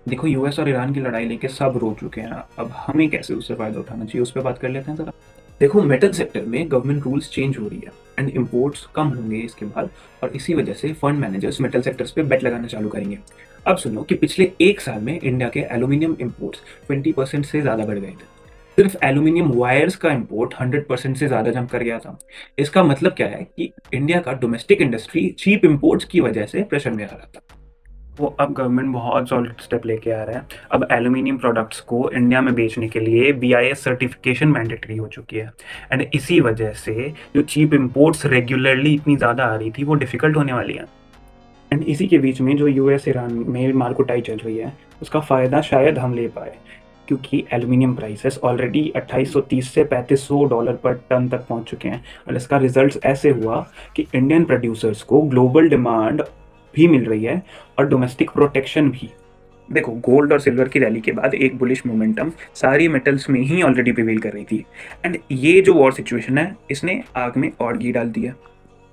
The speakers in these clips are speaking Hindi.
देखो, यूएस और ईरान की लड़ाई लेके सब रो चुके हैं। अब हमें कैसे उससे फ़ायदा उठाना चाहिए, उस पे बात कर लेते हैं ज़रा। देखो, मेटल सेक्टर में गवर्नमेंट रूल्स चेंज हो रही है एंड इम्पोर्ट्स कम होंगे इसके बाद, और इसी वजह से फंड मैनेजर्स मेटल सेक्टर्स पे बेट लगाना चालू करेंगे। अब सुनो कि पिछले 1 साल में इंडिया के एल्यूमीनियम इम्पोर्ट्स 20% से ज़्यादा बढ़ गए थे। सिर्फ एल्यूमीनियम वायर्स का इम्पोर्ट 100% से ज़्यादा जंप कर गया था। इसका मतलब क्या है कि इंडिया का डोमेस्टिक इंडस्ट्री चीप इम्पोर्ट्स की वजह से प्रेशर में आ रहा था। वो अब गवर्नमेंट बहुत सॉलिड स्टेप लेके आ रहा है। अब एल्यूमिनियम प्रोडक्ट्स को इंडिया में बेचने के लिए बीआईएस सर्टिफिकेशन मैंडेटरी हो चुकी है। एंड इसी वजह से जो चीप इंपोर्ट्स रेगुलरली इतनी ज़्यादा आ रही थी वो डिफ़िकल्ट होने वाली है। एंड इसी के बीच में जो यूएस ईरान में मार्केटाई चल रही है, उसका फ़ायदा शायद हम ले पाए, क्योंकि एल्यूमिनियम प्राइसेस ऑलरेडी 2830 से $3500 पर टन तक पहुंच चुके हैं। और इसका रिजल्ट ऐसे हुआ कि इंडियन प्रोड्यूसर्स को ग्लोबल डिमांड भी मिल रही है और डोमेस्टिक प्रोटेक्शन भी। देखो, गोल्ड और सिल्वर की रैली के बाद एक बुलिश मोमेंटम सारी मेटल्स में ही ऑलरेडी प्रिवेल कर रही थी। एंड ये जो वॉर सिचुएशन है, इसने आग में और घी डाल दिया।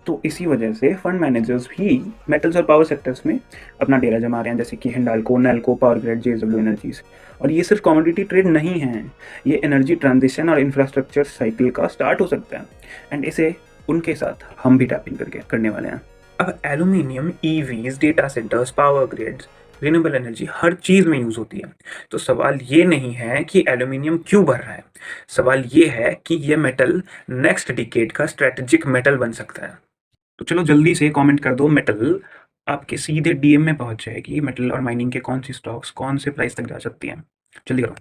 तो इसी वजह से फंड मैनेजर्स भी मेटल्स और पावर सेक्टर्स में अपना डेरा जमा रहे हैं, जैसे कि Hindalco, NALCO, power grid, JSW energies. और ये सिर्फ कमोडिटी ट्रेड नहीं है, ये एनर्जी ट्रांजिशन और इंफ्रास्ट्रक्चर साइकिल का स्टार्ट हो सकता है। एंड इसे उनके साथ हम भी टैपिंग करके करने वाले हैं। अब aluminium EVs, data centres, power grids, renewable energy हर चीज़ में यूज़ होती है। तो सवाल ये नहीं है कि एल्यूमिनियम क्यों बढ़ रहा है, सवाल ये है कि ये मेटल नेक्स्ट डिकेड का स्ट्रेटेजिक मेटल बन सकता है। तो चलो जल्दी से कमेंट कर दो मेटल, आपके सीधे डीएम में पहुंच जाएगी। मेटल और माइनिंग के कौन सी स्टॉक्स कौन से प्राइस तक जा सकती हैं, जल्दी करो।